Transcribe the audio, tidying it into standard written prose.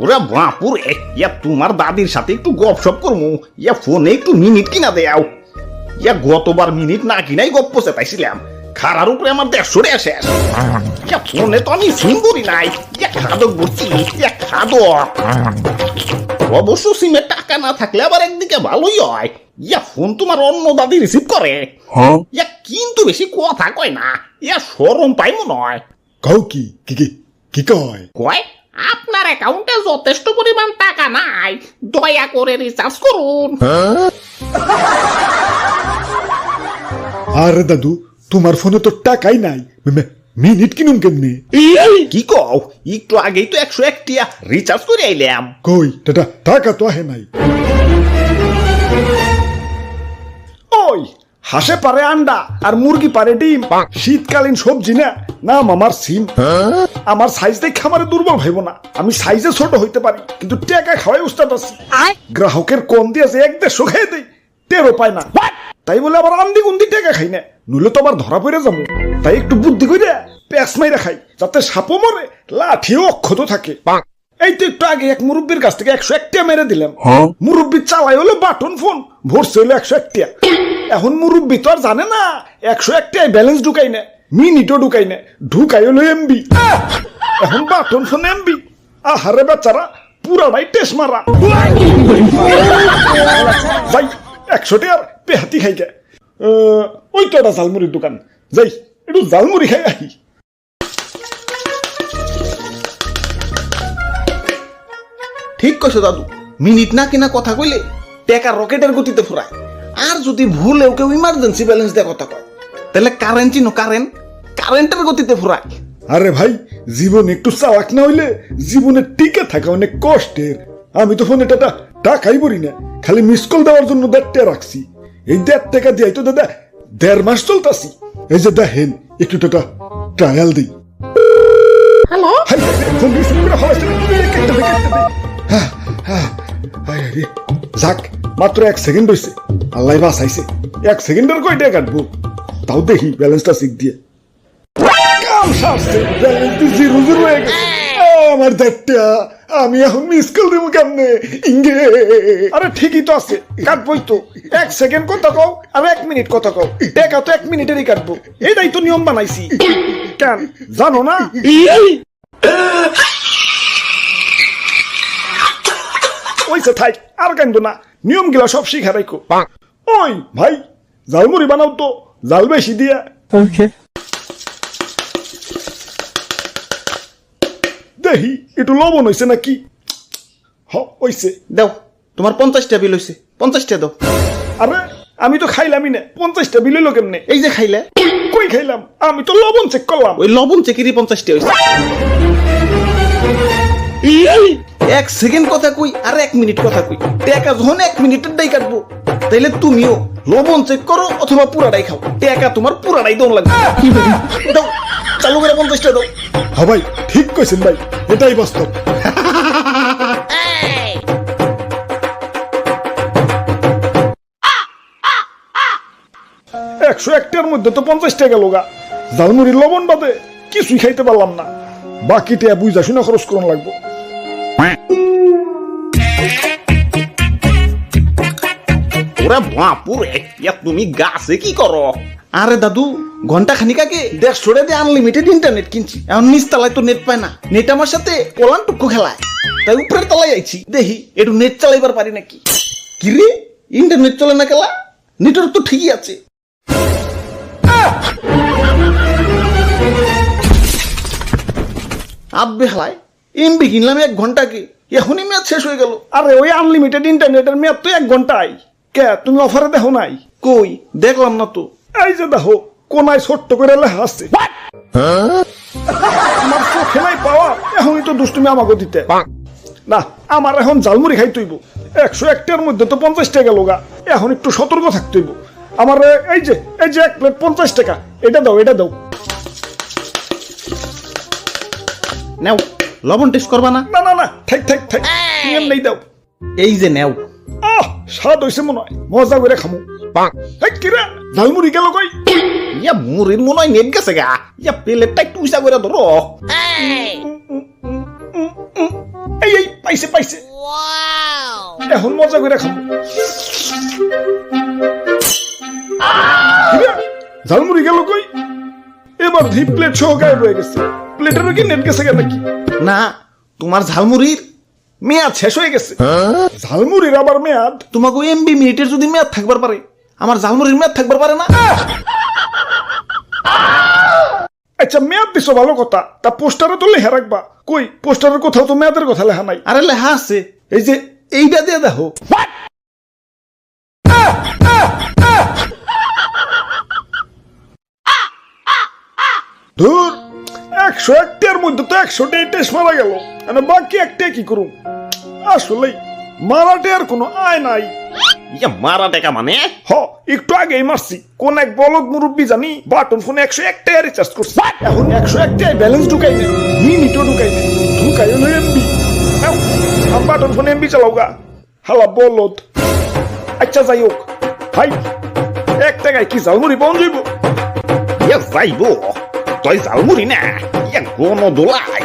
ওরা বাপুরে, ইয়া তোমার দাদির সাথে একটু গপসপ করবো, ইয়া ফোনে একটু মিনিট কিনা দেও। ইয়া গতবার মিনিট না কিনাই গপ্প চেতাইছিলাম, খারার উপরে আমার 150 টাকা শেষ। ইয়া ফোনে তো আমি সিম করি নাই, ইয়া খাদক বলছি, ইয়া খাদক। অবশ্য সিমে টাকা না থাকলে আবার একদিকে ভালোই হয়, ইয়া ফোন তোমার অন্য দাদি রিসিভ করে। ইয়া কিন্তু বেশি কথা কয় না, ইয়া শরম পাই মনে হয়। কও কি কি কি কি কয়? কয় আপনার অ্যাকাউন্টে যথেষ্ট পরিমাণ টাকা নাই, দয়া করে রিচার্জ করুন। আরে দাদু, তোমার ফোনে তো টাকাই নাই, মিনিট কিনুম কেমনে? কি কও, একটু আগেই তো 101 টিয়া রিচার্জ করে আইলাম। কই টাকা তো আহে নাই। ওই হাসে পারে আন্ডা আর মুরগি পারে ডিম, শীতকালীন সবজি না নাম আমার সিম। আমার সাইজ দেখে আমার দুর্বল ভাইব না, আমি সাইজে ছোট হইতে পারি কিন্তু টাকা খাওয়াই উস্তাদ আছি। গ্রাহকের কোন দিয়ে যে 1-150 খেয়ে দেই, টেরও পায় না। তাই বলে আবার আন্দি গুন্দি টাকা খাই না, নইলে তো আবার ধরা পড়ে যাবো। তাই একটু বুদ্ধি করে প্যাঁচ মাইরা খাই, যাতে সাপও মরে লাঠিও অক্ষত থাকে। এই তো একটু আগে এক মুরব্বীর কাছ থেকে 101 টাকা মেরে দিলাম। মুরব্বী চালাই হলো বাটন ফোন, ভরছে হলো 101 টাকা। এখন মুরব্বী তো আর জানে না 101 টাকায় ব্যালেন্স ঢুকাই না, মিনিটও ঢুকাই না, ঢুকাই হলো এমবি। এখন বাটন ফোন এমবি, আহারে বেচারা পুরাটাই টেস্ট মারা। যাই 100 টাকার পেহাতি খাই গে। ওই তো একটা ঝালমুড়ির দোকান, যাই একটু ঝালমুড়ি খাই আহি। ঠিক কইছো দাদু, মিনিট না কিনা কথা কইলে টাকা রকেটের গতিতে ফুরায়। আর যদি ভুলেও কেউ ইমার্জেন্সি ব্যালেন্স দিয়ে কথা কয়, তাহলে কারেন্ট চিনো, কারেন্টের গতিতে ফুরায়। আরে ভাই, জীবন একটু চালাক না হইলে জীবনে টিকে থাকা অনেক কষ্টের। আমি তো ফোনে টাকাই বলি না, খালি মিস কল দেওয়ার জন্য 1.5 টাকা রাখছি। এই 1.5 টাকা দিয়ে তো দাদা 1.5 মাস চলতাছি। এই যে দেখেন একটু ট্রায়াল দিই। হ্যালো, ফোন রিসিভ করে ফেলাইছে, কেটে দে। যাক, মাত্র 1 সেকেন্ড হয়েছে, আল্লাহ বাঁচাইছে। 1 সেকেন্ডের কয় টাকা কাটবো, তাও দেখি ব্যালেন্সটা চেক দিয়ে। কাম সারছে, ব্যালেন্স 0 হয়ে গেছে। আমার দেখটা আমি এখন মিস কল দেবো কেমনে? ইঙ্গে আরে ঠিকই তো আছে, কাটবই তো। 1 সেকেন্ড কথা কও আর 1 মিনিট কথা কও, টাকা তো 1 মিনিটেরই কাটবো। এটাই তো নিয়ম বানাইছি, কেন জানো না? ওইসে থাই, আর কান্দো না, নিয়ম গিলা সব শিখা রাখো। ওই ভাই, ঝালমুড়ি বানাও তো, জাল বেশি দিয়া। দেখি একটু লবণ হইছে নাকি। হইছে, দাও, তোমার 50 টাকা বিল হইছে, 50 টাকা দাও। আরে আমি তো খাইলামই না, 50টা বিল হইলো কেমনে? এই যে খাইলে। কই খাইলাম? আমি তো লবণ চেক করলাম। ওই লবণ চেকেরই 50 টাকা হইছে। 1 সেকেন্ড কথা কই আর 1 মিনিট কথা কই, টাকা যখন 1 মিনিটের দাই কাটবো, তাইলে তুমিও লবণ চেক করো অথবা পুরাটাই খাও, টাকা তোমার পুরাটাই দম লাগবে। দাও, চালু করে 50 টাকা দাও। হ্যাঁ ভাই, ঠিক কইছেন ভাই, এটাই বাস্তব। 101 টাকার মধ্যে তো 50 টাকা লোগা, ঝালমুড়ির লবণ বাদে কিছুই খাইতে পারলাম না। বাকি টাকা বুঝা শুনে খরচ করুন লাগবো। ওরে বাপুরে, ইয়া তুমি গাছে কি করো? আরে দাদু, ঘন্টা খানিক আগে 150 টাকা দিয়ে আনলিমিটেড ইন্টারনেট কিনছি। এখন নিচ তলায় তো নেট পায় না, নেট আমার সাথে কোলান টুকু খেলায়। তাই উপরের তলায় আইছি, দেখি একটু নেট চালাইবার পারি নাকি। কি রে, ইন্টারনেট চলে না খেলা? নেটওয়ার্ক তো ঠিকই আছে। আব্বে হালায়, এমবি কিনলাম 1 ঘন্টাকে, এখনই মেয়াদ শেষ হয়ে গেল। আরে ওই আনলিমিটেড ইন্টারনেটের মেয়াদ তো 1 ঘন্টাই। কে তুমি অফারে দেখো নাই? কই দেখলাম না তো। এই যে দেখো, কোনায় ছোট্ট করে লেখা আছে। আমার চোখে নাই পাওয়া, এখনই তো দুষ্টুমি আমাকে দিতে না। আমার এখন ঝালমুড়ি খাই তৈব। 101 টাকার মধ্যে তো 50 টাকা লোগা, এখন একটু সতর্ক থাকতে হইব। আমার এই যে 1 প্লেট 50 টাকা, এটা দাও, এটা দাও। নেও, লবণ টেস্ট করবা না? না না না, থাক থাক থাক, এমনি দাও। এই যে নেও। স্বাদ হইছে মনে হয়, মজা করে খামু। কিরা ঝালমুড়ি গেল কই? ইয়া মুড়ির মনে হয় নেট গেছে গা। ইয়া প্লেটটা একটু উঁচা করে ধরো। এই পাইছে পাইছে এখন মজা করে খাবো কিরে, ঝালমুড়ি গেল কই? এবার ধি প্লেট সহ গায়েব হয়ে গেছে। প্লেটের কি নেট গেছে কেন নাকি? না, তোমার ঝালমুড়ির মেয়াদ শেষ হয়ে গেছে। ঝালমুড়ির আবার মেয়াদ? তোমাকে এমবি মিনিটের যদি মেয়াদ থাকবার পারে, আমার ঝালমুড়ির মেয়াদ থাকবার পারে না? আচ্ছা মেয়াদ দিছো ভালো কথা, তা পোস্টারে তো লেখা রাখবা। কই পোস্টারের কোথাও তো মেয়াদের কথা লেখা নাই। আরে লেখা আছে, এই যে এইটা দিয়ে দেখো। ধুর, 101টার মধ্যে তো 100টাই টেস্ট মারা গেল, মানে বাকি একটা কি করুন? আসলে মারাটে আর কোনো আয় নাই। ইয়া মারা টাকা মানে? হ, একটু আগেই মারছি। কোন এক বলদ মুরব্বী জানি বাটন ফোনে 101টাই রিচার্জ করছে, এখন 101টাই ব্যালেন্স ঢুকাই নেই, মিনিটও ঢুকাই নেই, ঢুকাই হলো এমবি। আমার বাটন ফোনে এমবি চালাও গা, হালা বলদ। আচ্ছা যাই হোক ভাই, 1 টাকায় কি ঝালমুড়ি পাওয়া যাইব? ইয়া যাইব, তুই ঝালমুড়ি না, ইয়া গণ দোলাই।